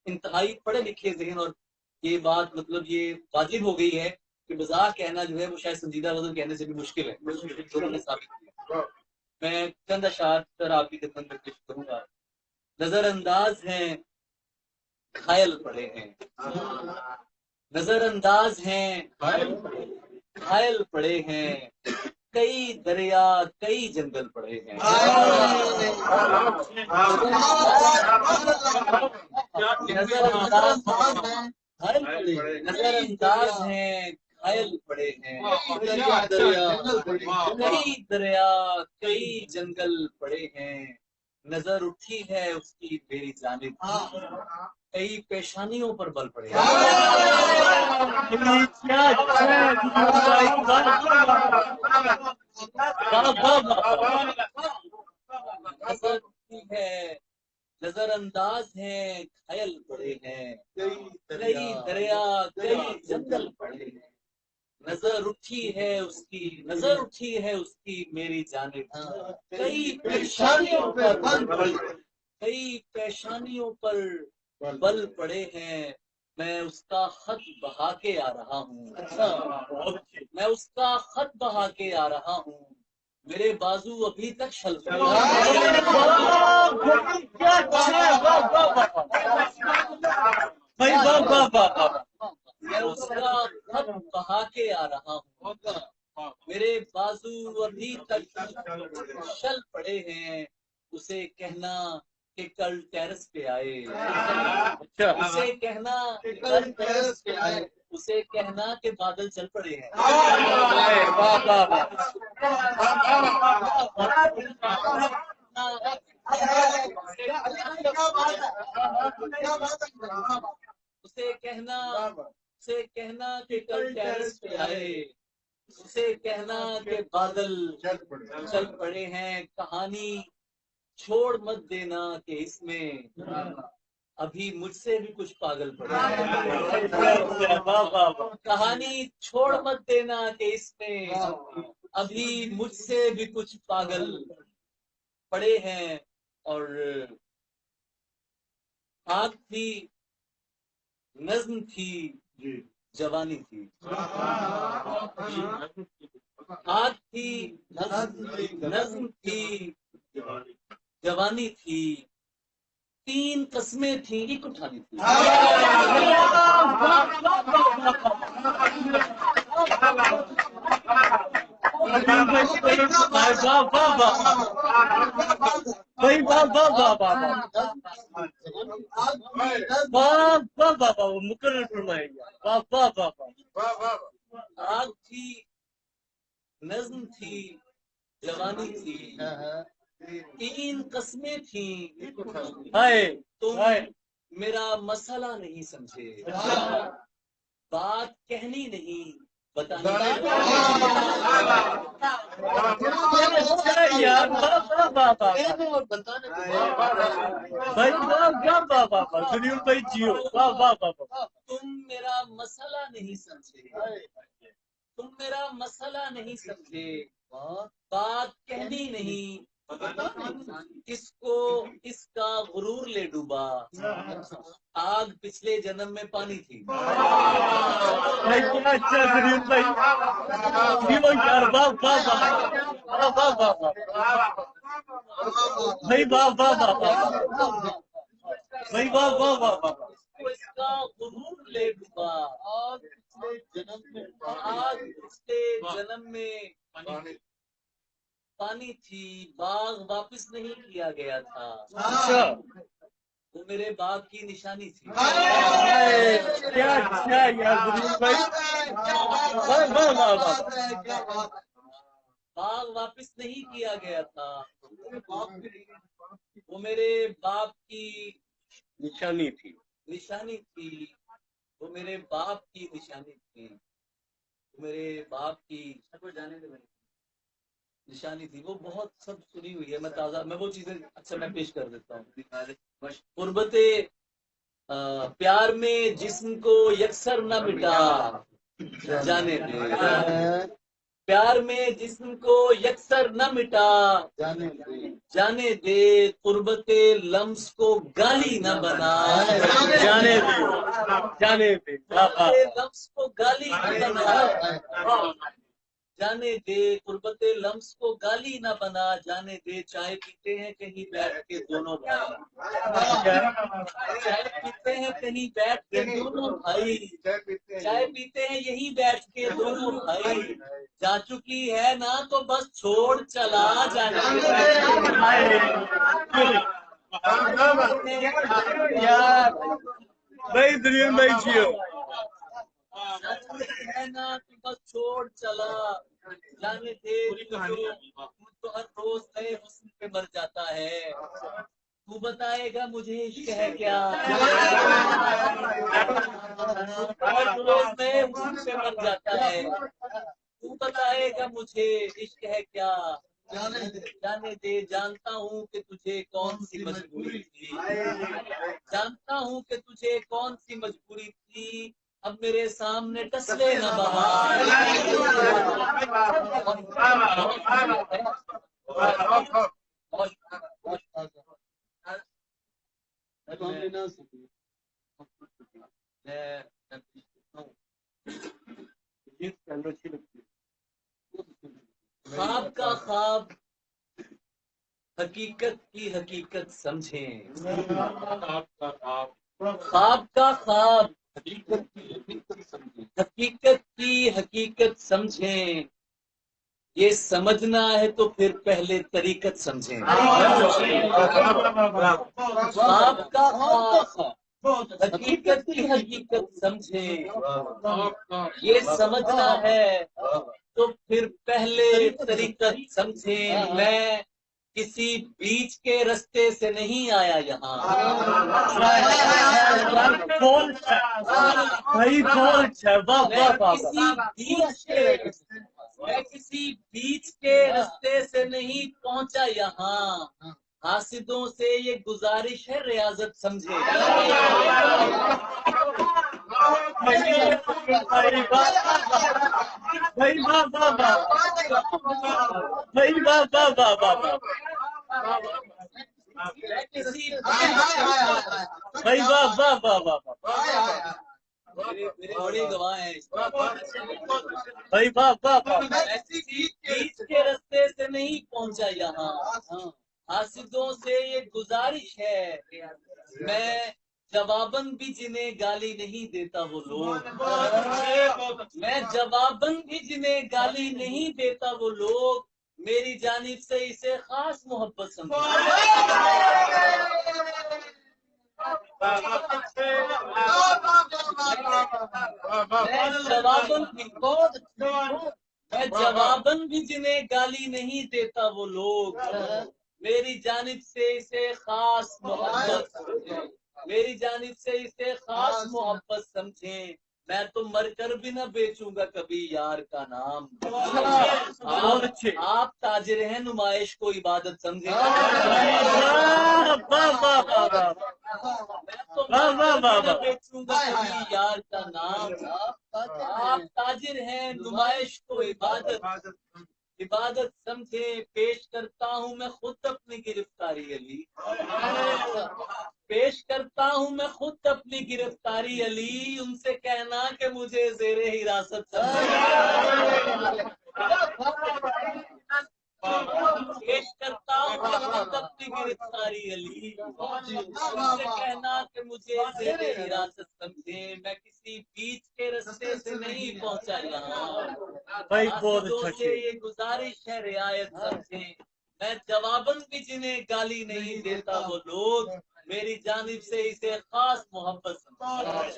इंतहाई पढ़े लिखे जहन, और ये बात मतलब ये वाजिब हो गई है कि मजाक कहना जो है वो शायद संजीदा वजन कहने से भी मुश्किल है, तो उन्होंने साबित किया। मैं चंद अशार सर आपकी खिदमत में पेश करूंगा। नजरअंदाज हैं, घायल पड़े हैं, नजरअंदाज हैं, घायल पड़े हैं, कई दरिया कई जंगल पड़े हैं। नजरअंदाज हैं, नजरअंदाज हैं, घायल पड़े हैं, कई दरिया कई जंगल पड़े हैं। नजर उठी है उसकी मेरी जानिब, कई पेशानियों पर बल पड़े हैं। नजर उठी है, नजरअंदाज हैं, घायल पड़े हैं, कई दरिया कई जंगल पड़े हैं। नजर उठी है उसकी, नजर उठी है उसकी मेरी जानिब, कई पेशानियों पर बल पड़े, कई पेशानियों पर बल पड़े हैं। मैं उसका खत बहा के आ रहा हूँ, मैं उसका खत बहा के आ रहा हूँ, मेरे बाजू अभी तक छल पड़े हैं। मैं उसका खत बहा के आ रहा हूँ, मेरे बाजू अभी तक छल पड़े हैं। उसे कहना कि कल टेरेस पे आए, उसे कहना कि कल टेरेस पे आए, उसे कहना कि बादल चल पड़े हैं। उसे कहना, उसे कहना कि कल टेरेस पे आए, उसे कहना कि बादल चल पड़े हैं। कहानी छोड़ मत देना कि इसमें अभी मुझसे भी कुछ पागल पड़े हैं। कहानी छोड़ मत देना कि इसमें अभी मुझसे भी कुछ पागल पड़े हैं। और आग थी, नज्म थी, जवानी थी, आग थी, नज्म थी, जवानी थी, तीन कस्में थी एक उठानी थी। भाई वाह वाह वाह वाह वाह वाह वाह वाह, मुकर्रर फरमाएंगे। वाह वाह वाह वाह। आग थी, नज्म थी, जवानी थी, तीन कस्में थी। हाय तुम मेरा मसला नहीं समझे, बात कहनी नहीं बतानी। यार भाई वाह वाह वाह वाह, सुनील भाई जियो, वाह वाह वाह। तुम मेरा मसला नहीं समझे, तुम मेरा मसला नहीं समझे, बात कहनी नहीं, किसको इसका गुरूर ले डूबा, आग पिछले जन्म में पानी थी। भाई क्या अच्छा सुनील भाई, यार वाह वाह वाह वाह वाह वाह भाई, वाह वाह वाह वाह भाई, वाह वाह वाह वाह। इसका गुरूर ले डूबा, आग पिछले जन्म में पानी थी, बाग वापस नहीं किया गया था। अच्छा, वो मेरे बाग की निशानी थी। क्या अच्छा यार भाई, बाग वापस नहीं किया गया था, वो मेरे बाप की निशानी थी, निशानी थी, वो मेरे बाप की निशानी थी, वो मेरे बाप की जाने दे निशानी थी। वो बहुत सब सुनी हुई है, मैं ताजा मैं वो चीजें अच्छा मैं पेश कर देता हूँ। गुर्बते प्यार में जिस्म को यकसर न मिटा जाने दे, प्यार में जिसको यकसर न मिटा, जाने दे कुर्बते लम्स को गाली न बना, जाने दे कुर्बते लम्स को गाली न बना, जाने दे कुर्बते लम्स को गाली न बना, जाने दे चाय पीते हैं कहीं बैठ के दोनों भाई, चाय पीते हैं कहीं बैठ के दोनों भाई, चाय पीते हैं यहीं बैठ के दोनों भाई, जा चुकी है ना तो बस छोड़ चला जाने यार भाई दुनिया भाई जियो है ना तो बस छोड़ चला जाने दे, तो हर रोज नए हुस्न पे मर जाता है, तू बताएगा मुझे इश्क है क्या, हर रोज नए हुस्न पे मर जाता है, तू बताएगा मुझे इश्क है क्या, जाने दे जानता हूँ कि तुझे कौन सी मजबूरी थी, जानता हूँ कि तुझे कौन सी मजबूरी थी, अब मेरे सामने टसले न बहार, ख्वाब का ख्वाब हकीकत की हकीकत समझें, ख्वाब का ख्वाब हकीकत की हकीकत समझें, ये समझना है तो फिर पहले तरीकत समझें, ख्वाब का ख्वाब हकीकत की हकीकत समझें, ये समझना है तो फिर पहले तरीकत समझें, मैं किसी बीच के रास्ते से नहीं आया यहाँ, भाई मैं किसी बीच के रास्ते से नहीं पहुंचा यहाँ, हासिदों से ये गुजारिश है रियाजत समझे, भाई वाह वाह वाह भाई वाह वाह वाह वाह मैं किसी भाई वाह वाह वाह वाह मेरे बड़े गवाह हैं भाई वाह वाह वाह बीच के रास्ते से नहीं पहुंचा यहाँ, हासिदों से ये गुजारिश है, मैं जवाबन भी जिन्हें गाली नहीं देता वो लोग, मैं जवाबन भी जिन्हें गाली नहीं देता वो लोग, मेरी जानिब से इसे खास मोहब्बत समझो, मैं जवाबन भी जिन्हें गाली नहीं देता वो लोग, मेरी जानिब से इसे खास मोहब्बत समझे, मेरी जानिब से इसे खास मोहब्बत समझे, मैं तो मरकर भी न बेचूंगा कभी यार का नाम, आप ताजिर हैं नुमाइश को इबादत समझे, मैं तो बेचूंगा कभी यार का नाम, आप ताजिर हैं नुमाइश को इबादत समझे, पेश करता हूँ मैं खुद अपनी गिरफ्तारी अली, पेश करता हूँ मैं खुद अपनी गिरफ्तारी अली, उनसे कहना कि मुझे ज़ेरे हिरासत पेश करता हूँ मैं खुद अपनी गिरफ्तारी अली, उनसे कहना कि मुझे ज़ेरे हिरासत समझे, मैं किसी बीच के रास्ते से नहीं पहुंचा यहाँ, भाई बहुत अच्छा से ये गुजारिश है रियायत समझे, मैं जवाबन भी जिन्हें गाली नहीं देता वो लोग, मेरी जानिब से इसे खास मोहब्बत समझे।